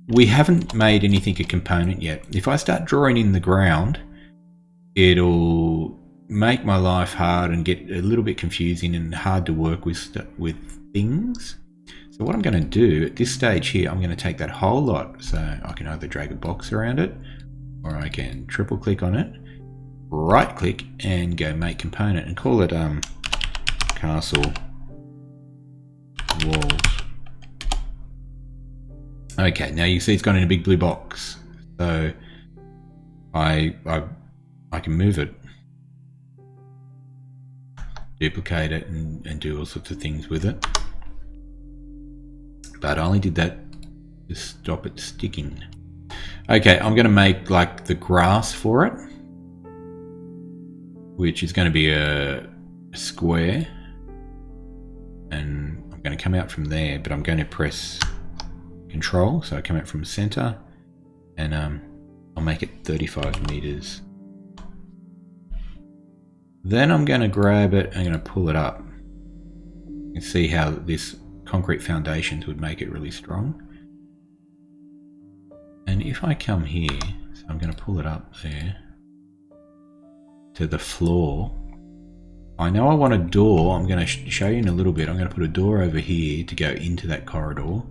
we haven't made anything a component yet. If I start drawing in the ground, it'll make my life hard and get a little bit confusing and hard to work with things. So what I'm going to do at this stage here, I'm going to take that whole lot. So I can either drag a box around it, or I can triple click on it, right click and go make component and call it castle walls. Okay, now you see it's gone in a big blue box. So I can move it, duplicate it and do all sorts of things with it. But I only did that to stop it sticking. Okay, I'm going to make like the grass for it, which is going to be a square. And I'm going to come out from there, but I'm going to press Control, so I come out from center, and I'll make it 35 meters. Then I'm going to grab it and I'm going to pull it up. You can see how this concrete foundations would make it really strong. And if I come here, so I'm going to pull it up there to the floor. I know I want a door. I'm going to show you in a little bit. I'm going to put a door over here to go into that corridor.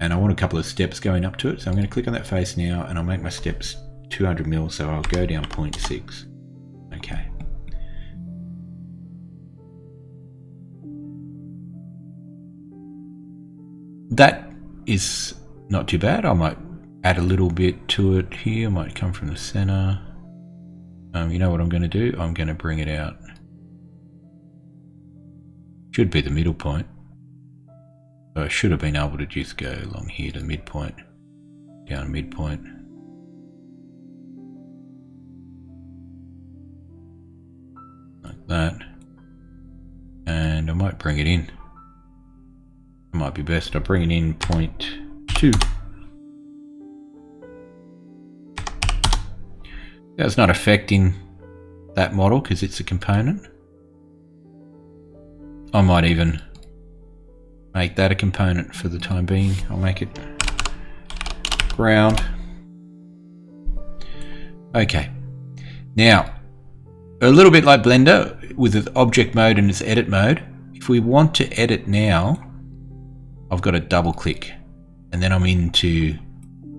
And I want a couple of steps going up to it. So I'm going to click on that face now and I'll make my steps 200 mil. So I'll go down 0.6. Okay. That is not too bad. I might add a little bit to it here. I might come from the center. You know what I'm going to do? I'm going to bring it out. Should be the middle point. So I should have been able to just go along here to midpoint, down midpoint. Like that. And I might bring it in. It might be best I bring it in 0.2. That's not affecting that model because it's a component. I might even make that a component for the time being. I'll make it ground. Okay. Now, a little bit like Blender with its object mode and its edit mode, if we want to edit now, I've got to double click and then I'm into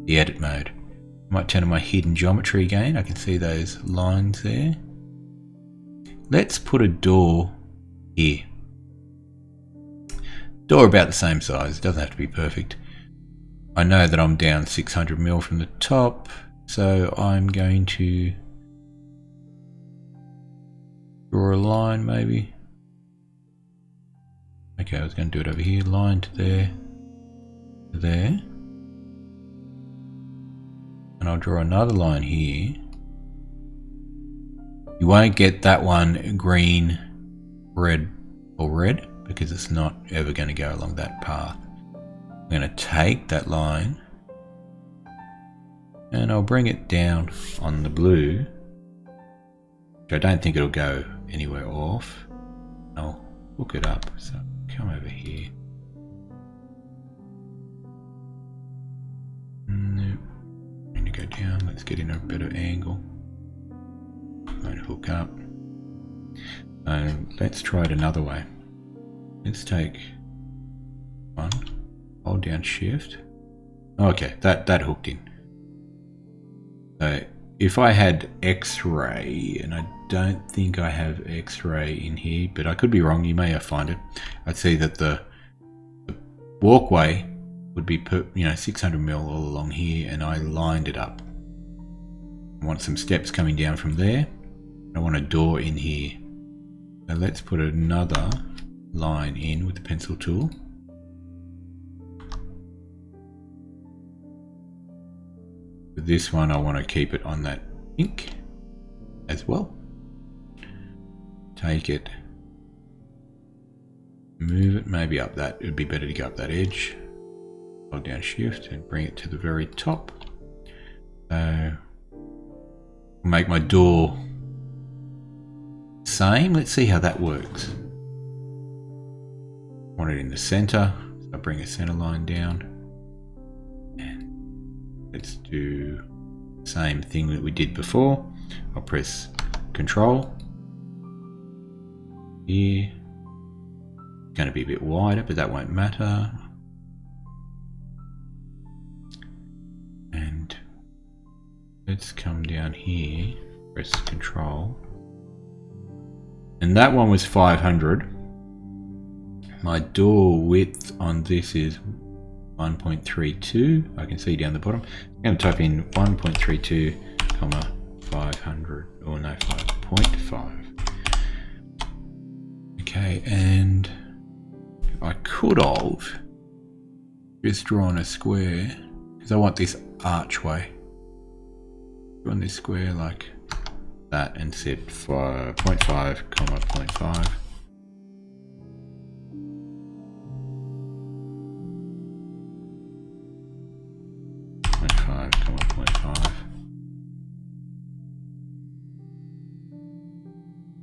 the edit mode. I might turn on my hidden geometry again. I can see those lines there. Let's put a door here. Door about the same size, it doesn't have to be perfect. I know that I'm down 600 mil from the top, so I'm going to draw a line maybe. Okay, I was going to do it over here, line to there, to there. And I'll draw another line here. You won't get that one green, red, or red, because it's not ever going to go along that path. I'm going to take that line and I'll bring it down on the blue, which I don't think it'll go anywhere off. I'll hook it up, so come over here. Nope. Need to go down, let's get in a better angle. Going to hook up. Let's try it another way. Let's take one, hold down shift. Okay, that hooked in. So if I had X-ray, and I don't think I have X-ray in here, but I could be wrong, you may have found it. I'd see that the walkway would be 600 mil all along here, and I lined it up. I want some steps coming down from there. I want a door in here. So let's put another line in with the pencil tool. For this one I want to keep it on that pink as well. Take it, move it maybe up that, it would be better to go up that edge. Hold down shift and bring it to the very top. So make my door same. Let's see how that works. Want it in the center, so I bring a center line down and let's do the same thing that we did before. I'll press Control. Here. It's going to be a bit wider, but that won't matter. And let's come down here, press Control. And that one was 500. My door width on this is 1.32. I can see down the bottom. I'm going to type in 1.32, comma 500, or no, 5.5. Okay, and I could have just drawn a square because I want this archway. Drawn this square like that and said 0.5, comma 0.5.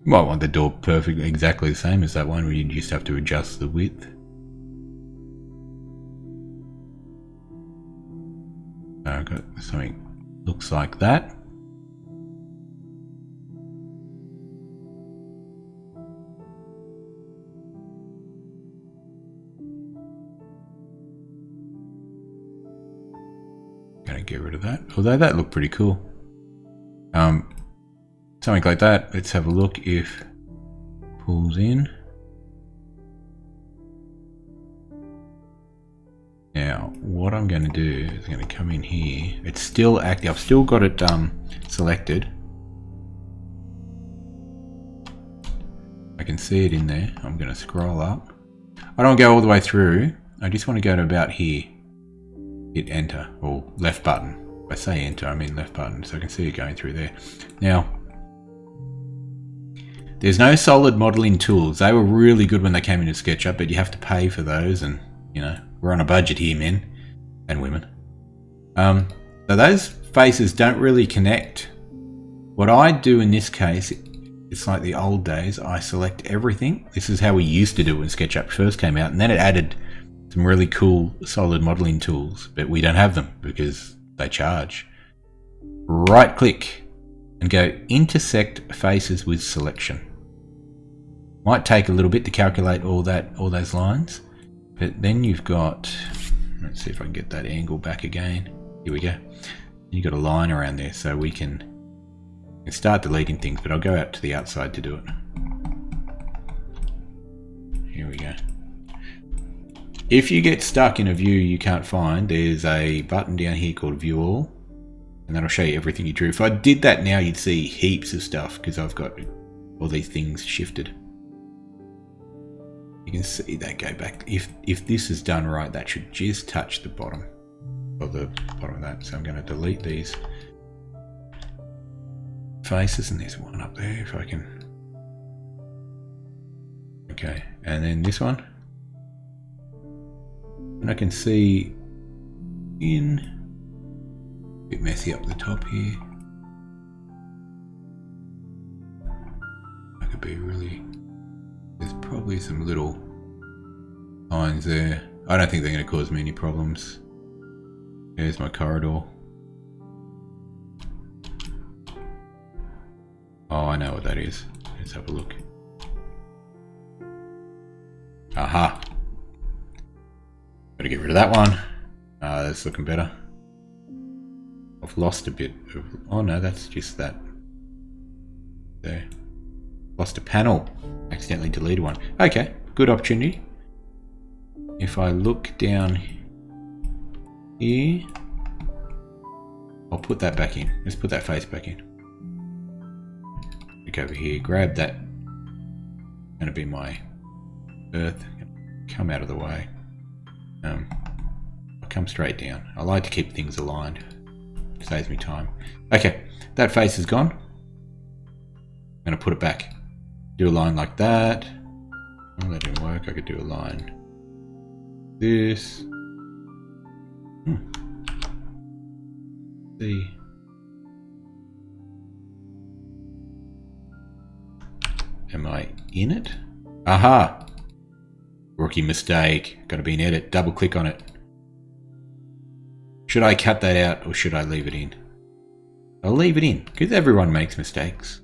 You might want the door perfectly exactly the same as that one where you just have to adjust the width. So I've got something looks like that. Gonna get rid of that, although that looked pretty cool. Something like that. Let's have a look if pulls in. Now, what I'm going to do is going to come in here. It's still active. I've still got it selected. I can see it in there. I'm going to scroll up. I don't go all the way through. I just want to go to about here. Hit enter or left button. If I say enter, I mean left button, so I can see it going through there. Now, there's no solid modeling tools. They were really good when they came into SketchUp, but you have to pay for those, and you know, we're on a budget here, men and women. So those faces don't really connect. What I do in this case, it's like the old days. I select everything. This is how we used to do it when SketchUp first came out, and then it added some really cool solid modeling tools, but we don't have them because they charge. Right click and go Intersect Faces with Selection. Might take a little bit to calculate all those lines, but then you've got, let's see if I can get that angle back again. Here we go. You've got a line around there, so we can start deleting things, but I'll go out to the outside to do it. Here we go. If you get stuck in a view you can't find, there's a button down here called View All, and that'll show you everything you drew. If I did that now, you'd see heaps of stuff because I've got all these things shifted. You can see that go back. If this is done right, that should just touch the bottom of that. So I'm going to delete these faces, and there's one up there if I can. Okay, and then this one. And I can see in a bit messy up the top here. I could be really, there's probably some little lines there. I don't think they're going to cause me any problems. There's my corridor. Oh, I know what that is. Let's have a look. Aha. Gotta get rid of that one. That's looking better. I've lost a bit of, oh no, that's just that. There. Lost a panel. Accidentally deleted one. Okay, good opportunity. If I look down here, I'll put that back in. Let's put that face back in. Look over here, grab that. Gonna be my earth. Come out of the way. I'll come straight down. I like to keep things aligned. It saves me time. Okay, that face is gone. I'm going to put it back. Do a line like that. Oh, that didn't work. I could do a line. This. See. Am I in it? Aha! Rookie mistake. Got to be in edit. Double click on it. Should I cut that out or should I leave it in? I'll leave it in because everyone makes mistakes.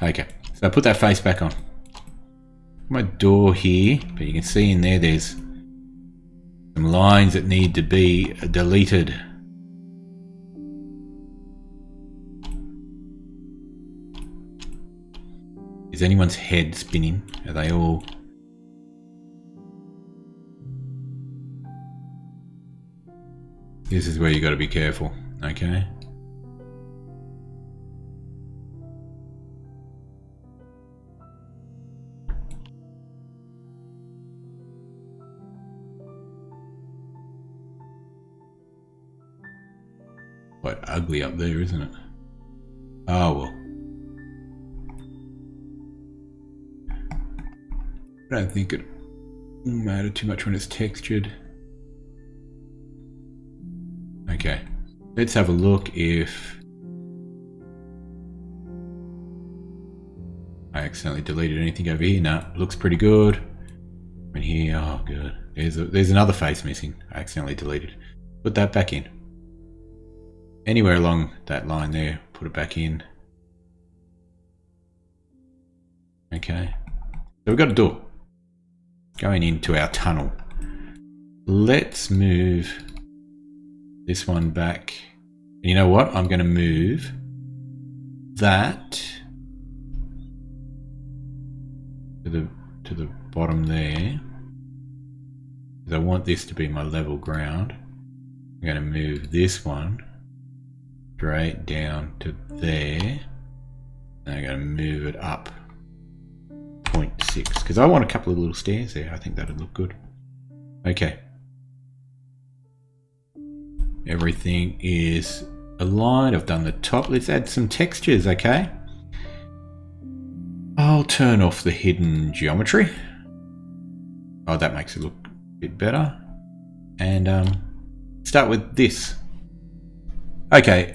Okay, so I put that face back on. My door here, but you can see in there there's some lines that need to be deleted. Is anyone's head spinning? Are they all... This is where you got to be careful, okay? Quite ugly up there, isn't it? Oh well. I don't think it will matter too much when it's textured. Okay, let's have a look if I accidentally deleted anything over here. No, looks pretty good. And here, oh good. There's another face missing. I accidentally deleted. Put that back in. Anywhere along that line there, put it back in. Okay, so we've got a door going into our tunnel. Let's move this one back. You know what? I'm going to move that to the bottom there. Because I want this to be my level ground. I'm going to move this one straight down to there. And I'm going to move it up 0.6 because I want a couple of little stairs there. I think that'd look good. Okay. Everything is aligned. I've done the top. Let's add some textures, okay? I'll turn off the hidden geometry. Oh, that makes it look a bit better. And start with this. Okay,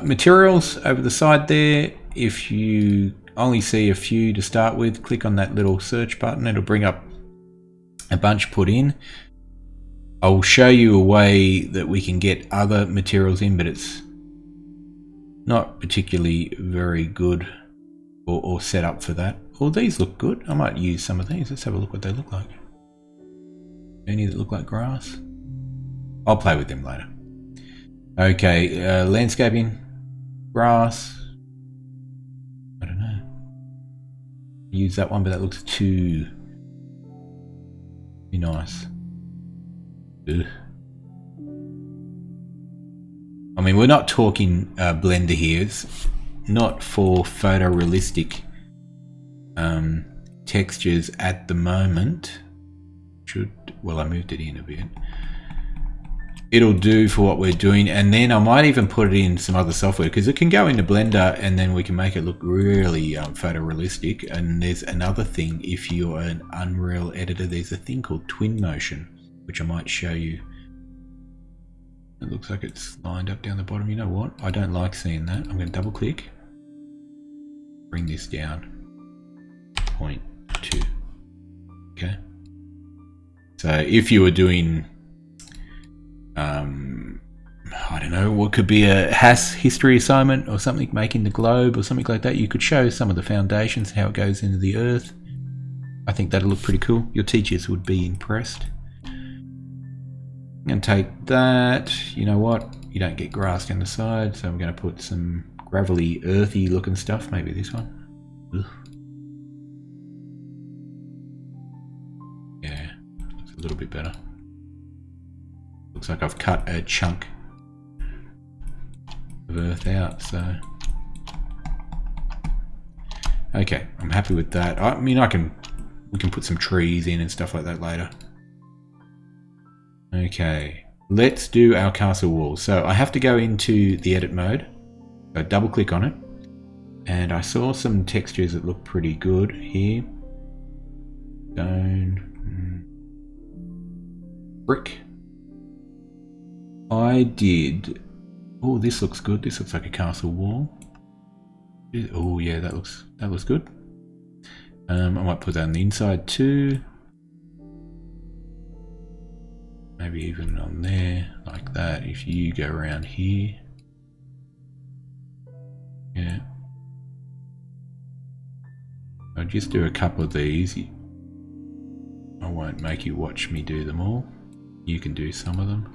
materials over the side there. If you only see a few to start with, click on that little search button. It'll bring up a bunch put in. I'll show you a way that we can get other materials in, but it's not particularly very good or set up for that. Well, these look good. I might use some of these. Let's have a look what they look like. Any that look like grass? I'll play with them later. Okay, landscaping, grass. I don't know. Use that one, but that looks too nice. Ugh. I mean, we're not talking Blender here. It's not for photorealistic textures at the moment. Well, I moved it in a bit. It'll do for what we're doing, and then I might even put it in some other software because it can go into Blender and then we can make it look really photorealistic. And there's another thing, if you're an Unreal editor, there's a thing called Twinmotion, which I might show you. It looks like it's lined up down the bottom. You know what? I don't like seeing that. I'm going to double click. Bring this down. 0.2. Okay. So if you were doing, I don't know, what could be a HAS history assignment or something, making the globe or something like that, you could show some of the foundations, how it goes into the earth. I think that'll look pretty cool. Your teachers would be impressed. I'm going to take that. You know what? You don't get grass down the side, so I'm going to put some gravelly, earthy looking stuff. Maybe this one. Ugh. Yeah, looks a little bit better. Looks like I've cut a chunk of earth out, so okay, I'm happy with that. I mean, we can put some trees in and stuff like that later. Okay, let's do our castle wall. So I have to go into the edit mode, so double click on it, and I saw some textures that look pretty good here. Stone, brick. I did. Oh, this looks good. This looks like a castle wall. Oh yeah, that looks good. I might put that on the inside too. maybe even on there, like that. If you go around here, yeah. I'll just do a couple of these. I won't make you watch me do them all. You can do some of them.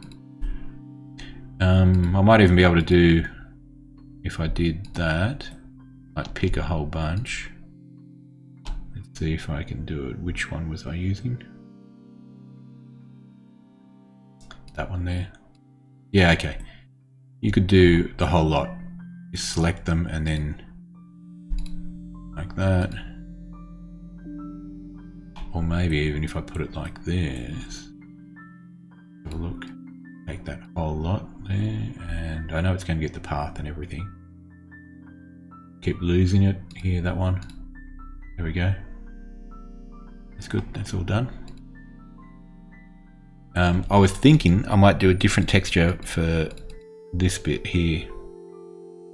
I might even be able to do, if I did that, I'd pick a whole bunch. Let's see if I can do it. Which one was I using? That one there. Yeah, okay. You could do the whole lot. Just select them and then like that. Or maybe even if I put it like this. Have a look. Take that whole lot there, and I know it's going to get the path and everything. Keep losing it here, that one. There we go. That's good, that's all done. I was thinking I might do a different texture for this bit here.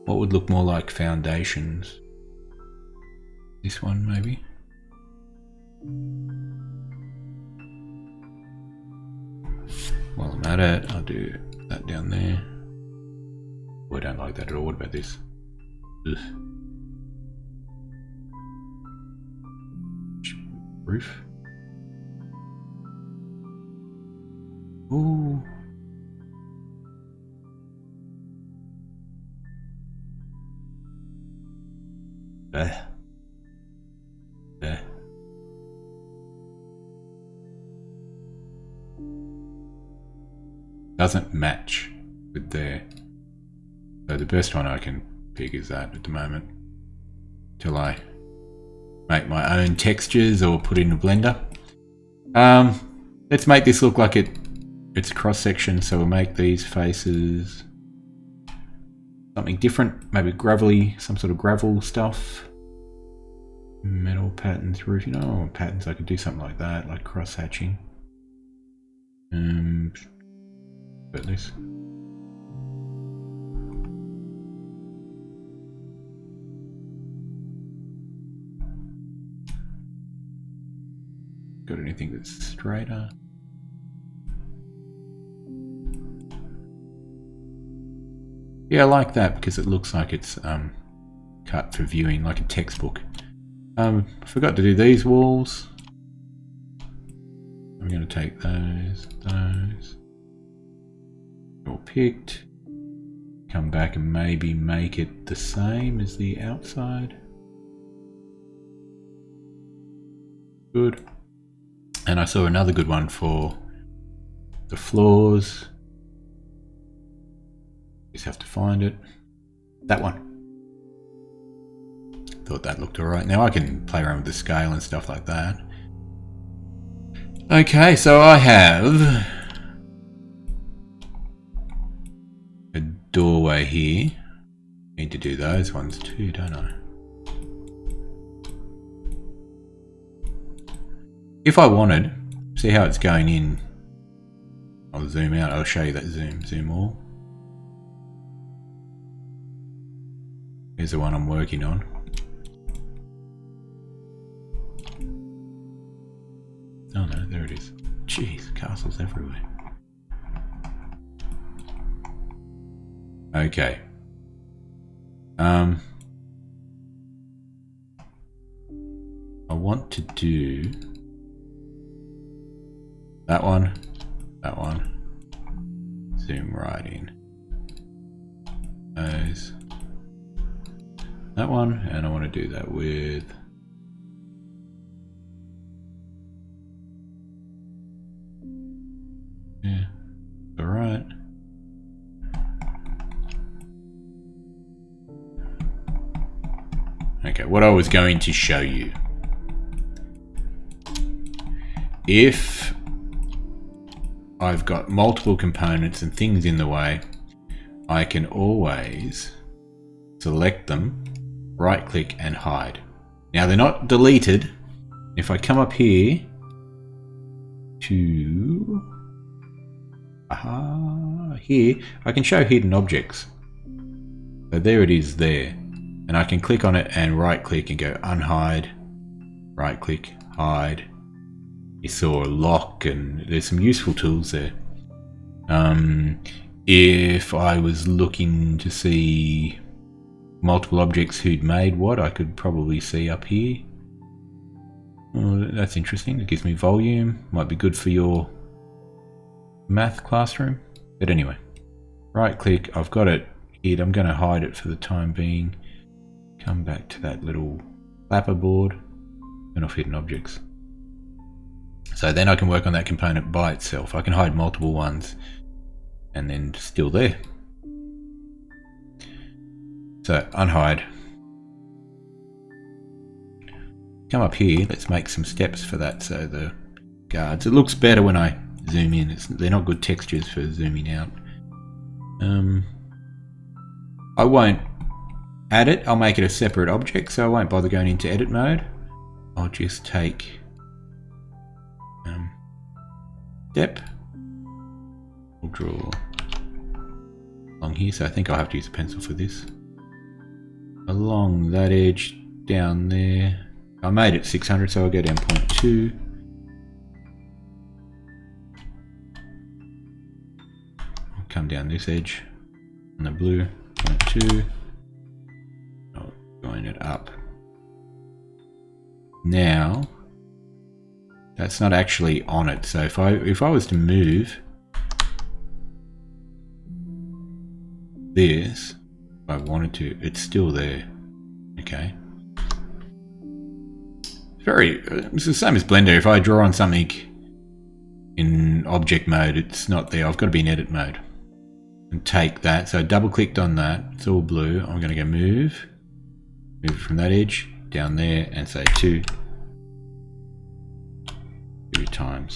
What would look more like foundations? This one maybe? While I'm at it, I'll do that down there. Oh, I don't like that at all. What about this? Ugh. Roof. Ooh. Doesn't match with there. So the best one I can pick is that at the moment. Till I make my own textures or put in a blender. Let's make this look like it's cross section, so we'll make these faces something different, maybe gravelly, some sort of gravel stuff. Metal patterns, roof, you know, patterns, I could do something like that, like cross hatching. But this. Got anything that's straighter? Yeah, I like that because it looks like it's cut for viewing, like a textbook. I forgot to do these walls. I'm going to take those. All picked. Come back and maybe make it the same as the outside. Good. And I saw another good one for the floors. Just have to find it. That one. Thought that looked alright. Now I can play around with the scale and stuff like that. Okay, so I have a doorway here. Need to do those ones too, don't I? If I wanted, see how it's going in. I'll zoom out, I'll show you that zoom all. Here's the one I'm working on. Oh no, there it is. Jeez, castles everywhere. Okay. I want to do that one, zoom right in. Those. That one, and I want to do that with yeah, alright. Okay, what I was going to show you. If I've got multiple components and things in the way, I can always select them, right click and hide. Now they're not deleted. If I come up here to here, I can show hidden objects. So there it is there. And I can click on it and right click and go unhide, right click, hide. You saw a lock, and there's some useful tools there. If I was looking to see multiple objects who'd made what, I could probably see up here. Oh, that's interesting. It gives me volume. Might be good for your math classroom. But anyway, right click. I've got it hid. I'm going to hide it for the time being. Come back to that little clapperboard. Turn off hidden objects. So then I can work on that component by itself. I can hide multiple ones and then still there. So unhide. Come up here, let's make some steps for that. So the guards, it looks better when I zoom in. They're not good textures for zooming out. I won't add it, I'll make it a separate object, so I won't bother going into edit mode. I'll just take step. We'll draw along here, so I think I'll have to use a pencil for this. Along that edge, down there. I made it 600, so I'll go down 0.2. I'll come down this edge on the blue, 0.2. I'll join it up. Now, that's not actually on it, so if I was to move this, if I wanted to, it's still there. Okay. It's the same as Blender. If I draw on something in object mode, it's not there. I've got to be in edit mode. And take that. So I double clicked on that. It's all blue. I'm going to go move it from that edge down there and say 2 times.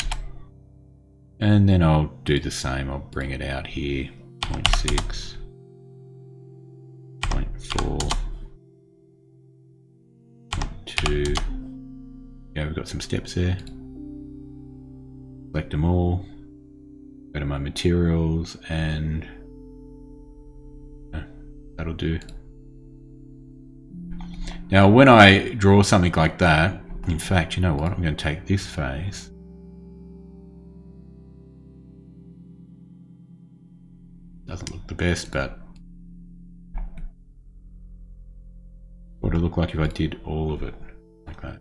And then I'll do the same. I'll bring it out here. 0.6, 0.4, 0.2. Yeah, we've got some steps there. Select them all. Go to my materials and that'll do. Now when I draw something like that, in fact, you know what? I'm going to take this face. Doesn't look the best, but what would it look like if I did all of it like that?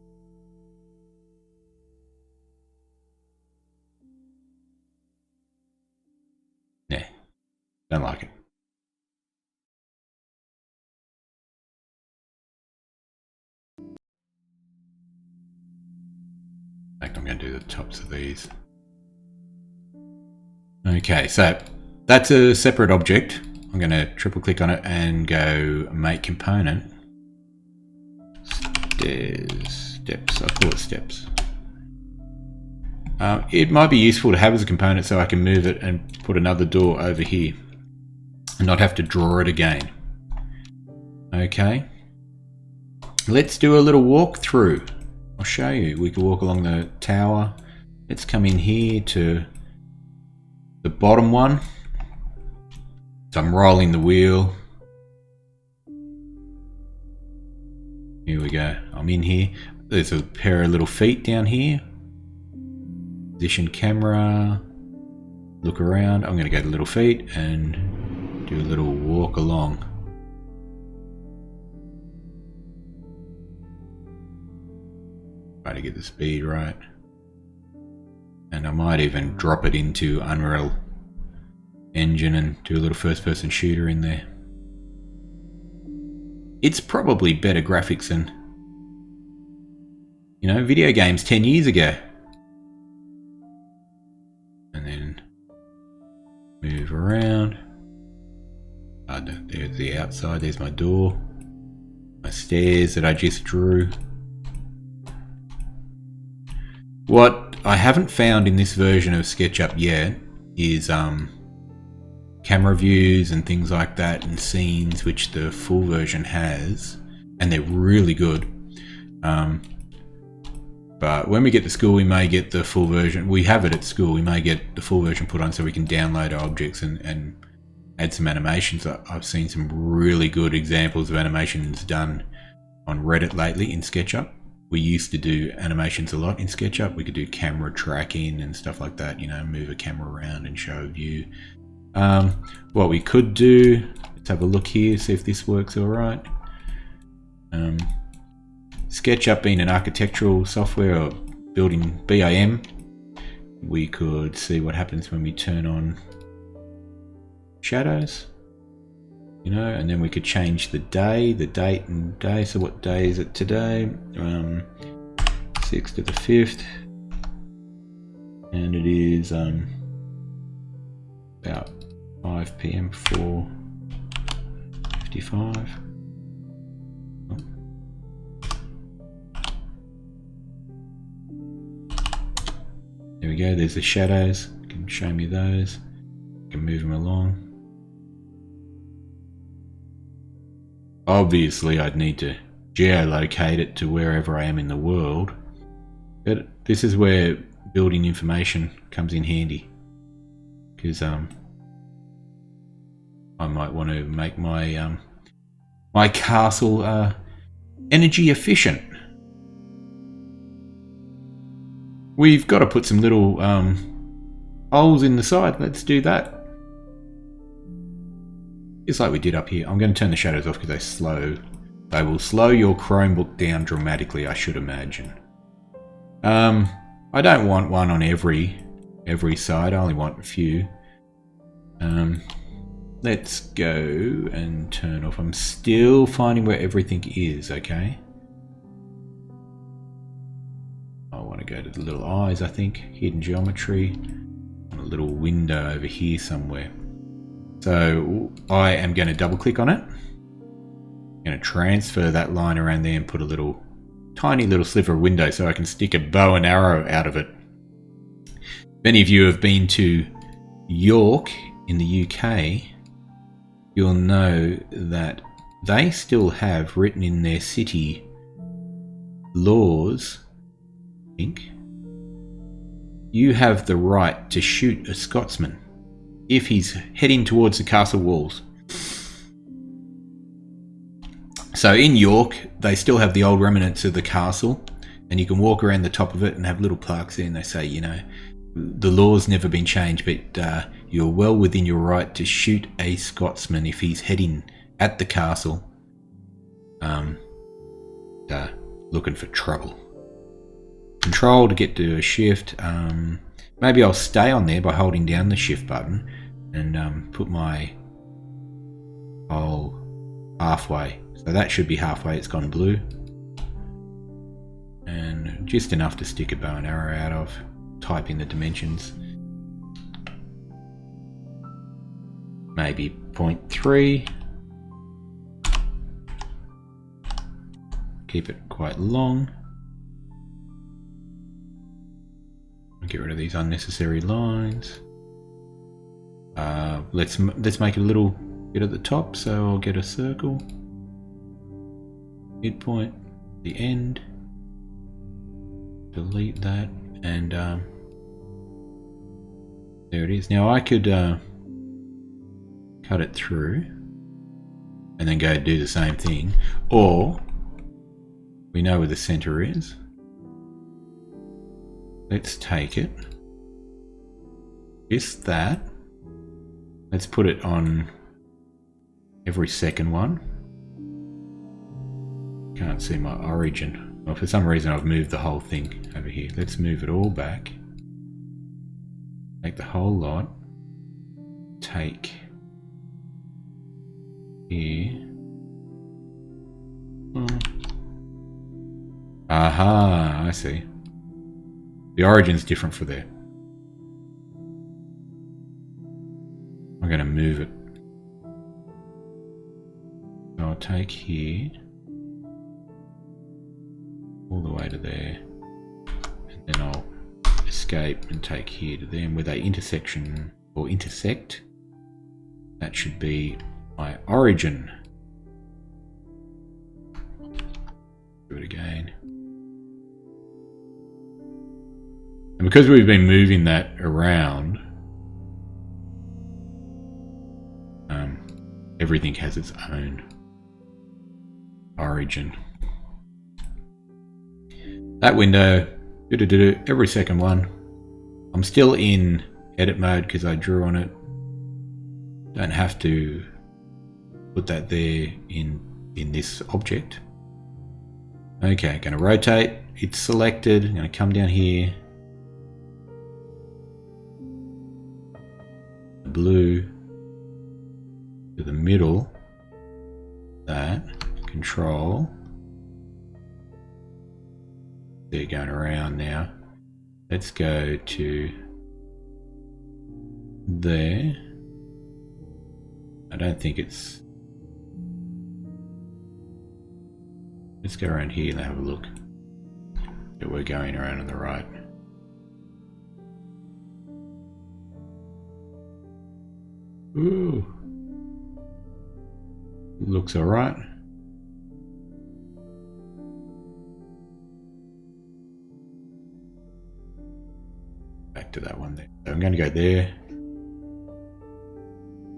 Nah, don't like it. In fact, I'm going to do the tops of these. Okay, so that's a separate object. I'm going to triple click on it and go make component. Steps, I'll call it steps. It might be useful to have as a component so I can move it and put another door over here and not have to draw it again. Okay, let's do a little walkthrough. I'll show you. We can walk along the tower. Let's come in here to the bottom one. So I'm rolling the wheel. Here we go. I'm in here. There's a pair of little feet down here. Position camera. Look around. I'm going to go to little feet and do a little walk along. Try to get the speed right. And I might even drop it into Unreal Engine and do a little first-person shooter in there. It's probably better graphics than, you know, video games 10 years ago. And then move around. There's the outside, there's my door. My stairs that I just drew. What I haven't found in this version of SketchUp yet is camera views and things like that and scenes, which the full version has, and they're really good. But when we get to school, we may get the full version. We have it at school. We may get the full version put on so we can download our objects and add some animations. I've seen some really good examples of animations done on Reddit lately in SketchUp. we used to do animations a lot in SketchUp. We could do camera tracking and stuff like that, you know, move a camera around and show a view. What we could do, let's have a look here, see if this works all right. SketchUp being an architectural software or building BIM, we could see what happens when we turn on shadows, you know, and then we could change the day, the date and day. So what day is it today? 6th to the 5th, and it is about 5 p.m. 4:55. There we go, there's the shadows. You can show me those. You can move them along. Obviously I'd need to geolocate it to wherever I am in the world. But this is where building information comes in handy. Because I might want to make my my castle energy efficient. We've got to put some little holes in the side. Let's do that. Just like we did up here. I'm going to turn the shadows off because they will slow your Chromebook down dramatically, I should imagine. I don't want one on every side. I only want a few. Let's go and turn off. I'm still finding where everything is, okay? I want to go to the little eyes, I think. Hidden geometry. And a little window over here somewhere. So I am going to double click on it. I'm going to transfer that line around there and put a little tiny little sliver of window so I can stick a bow and arrow out of it. If any of you have been to York in the UK, you'll know that they still have written in their city laws, I think, you have the right to shoot a Scotsman if he's heading towards the castle walls. So in York, they still have the old remnants of the castle, and you can walk around the top of it and have little plaques there, and they say, you know, the law's never been changed, but you're well within your right to shoot a Scotsman if he's heading at the castle, looking for trouble. Control to get to a shift. Maybe I'll stay on there by holding down the shift button and put my hole halfway. So that should be halfway. It's gone blue. And just enough to stick a bow and arrow out of. Type in the dimensions. Maybe 0.3. Keep it quite long. Get rid of these unnecessary lines. Let's make it a little bit at the top, so I'll get a circle. Midpoint, the end. Delete that, and there it is. Now I could cut it through and then go do the same thing, or we know where the center is. Let's take it, just that. Let's put it on every second one. Can't see my origin. Well, for some reason I've moved the whole thing over here. Let's move it all back. Take the whole lot. Take here. Aha, I see. The origin's different for there. I'm going to move it. So I'll take here all the way to there, and then I'll escape and take here to there, and where they intersection or intersect, that should be my origin. Do it again. And because we've been moving that around, everything has its own origin. That window, every second one. I'm still in edit mode because I drew on it. Don't have to put that there in this object. Okay, going to rotate. It's selected. I'm going to come down here. Blue to the middle. That. Control. They're going around now. Let's go to there. I don't think it's... Let's go around here and have a look. Yeah, we're going around on the right. Ooh. Looks alright. Back to that one there. So I'm going to go there.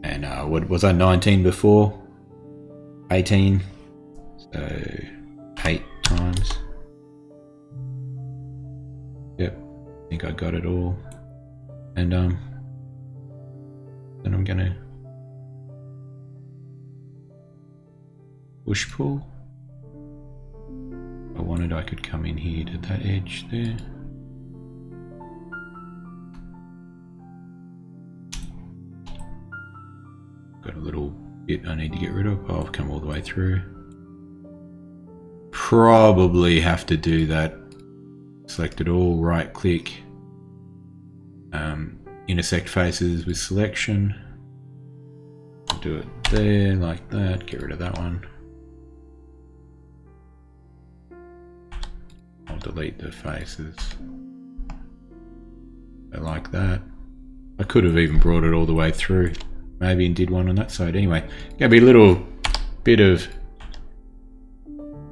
And what was I, 19 before? 18. So 8 times. Yep, I think I got it all. And then I'm gonna push pull. If I wanted, I could come in here to that edge there. Got a little bit I need to get rid of. Oh, I've come all the way through. Probably have to do that. Select it all, right click. Intersect faces with selection. Do it there, like that. Get rid of that one. I'll delete the faces. I like that. I could have even brought it all the way through. Maybe and did one on that side. Anyway, gonna be a little bit of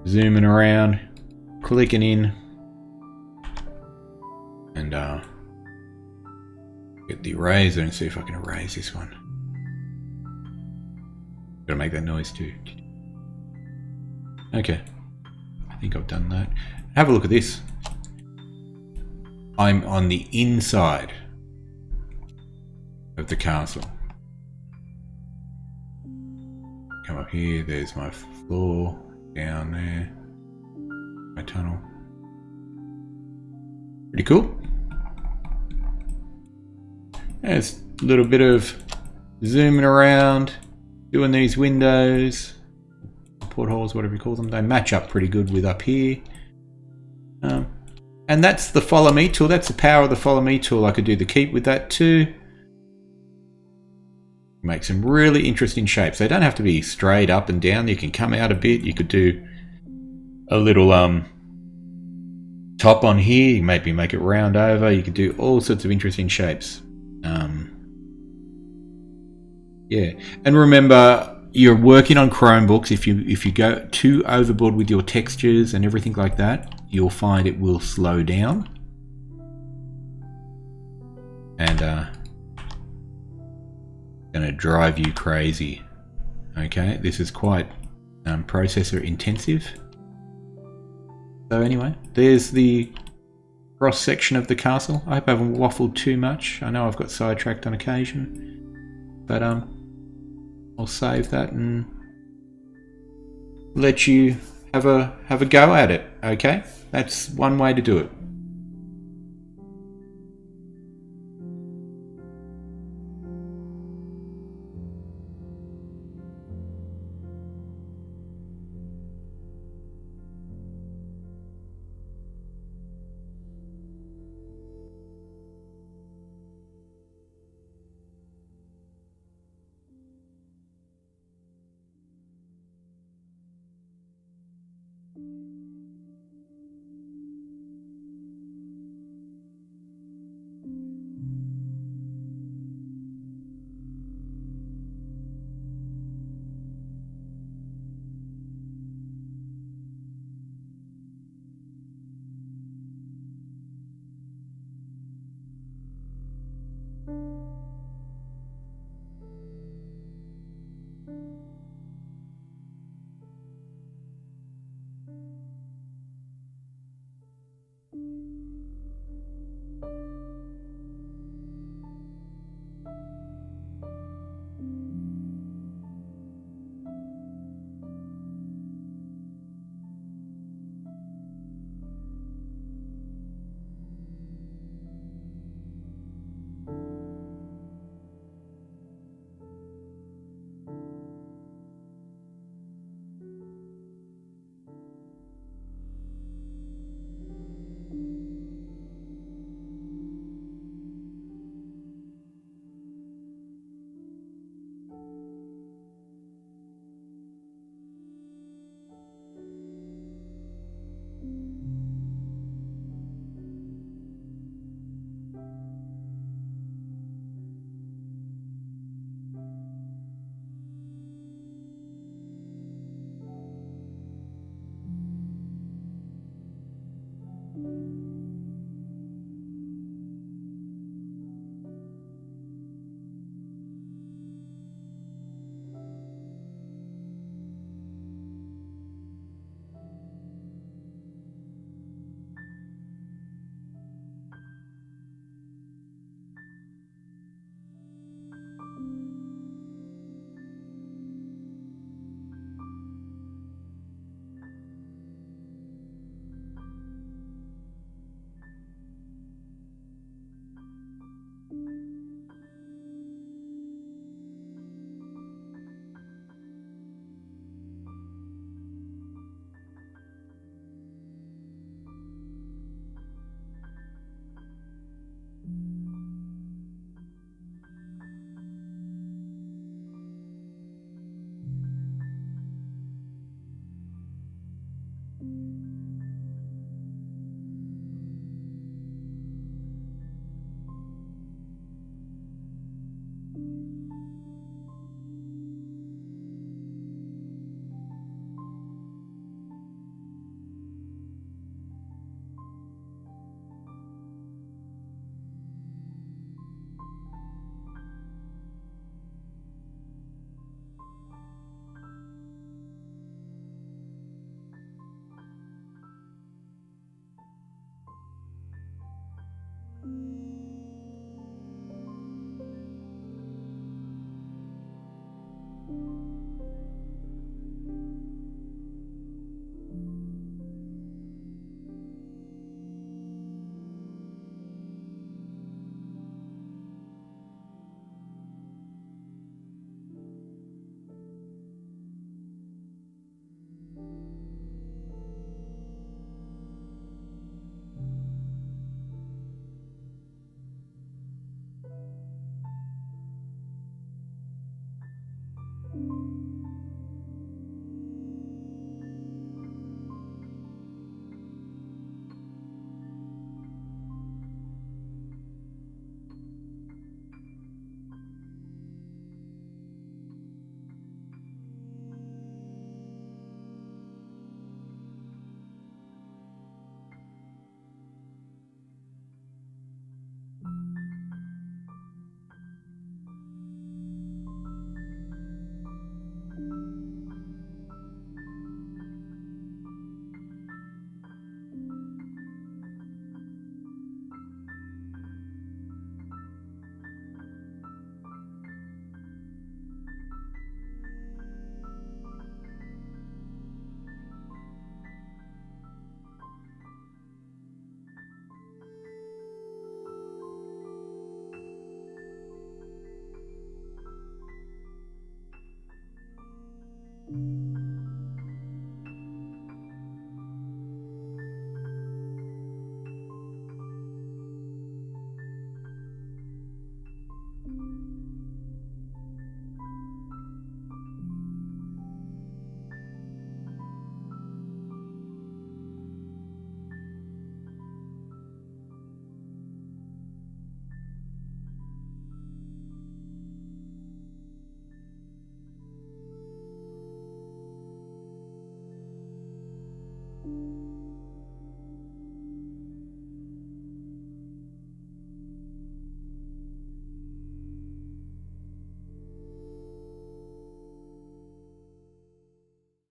zooming around, clicking in, and get the eraser and see if I can erase this one. Gotta make that noise too. Okay, I think I've done that. Have a look at this. I'm on the inside of the castle. Come up here, there's my floor, down there, my tunnel. Pretty cool. There's a little bit of zooming around, doing these windows, portholes, whatever you call them. They match up pretty good with up here. And that's the follow me tool. That's the power of the follow me tool. I could do the keep with that too. Make some really interesting shapes. They don't have to be straight up and down. You can come out a bit. You could do a little top on here. You maybe make it round over. You could do all sorts of interesting shapes. Yeah, and remember, you're working on Chromebooks. If you go too overboard with your textures and everything like that, you'll find it will slow down. And going to drive you crazy. Okay, this is quite processor intensive. So anyway, there's the cross section of the castle. I hope I haven't waffled too much. I know I've got sidetracked on occasion, but I'll save that and let you have a go at it. Okay, that's one way to do it.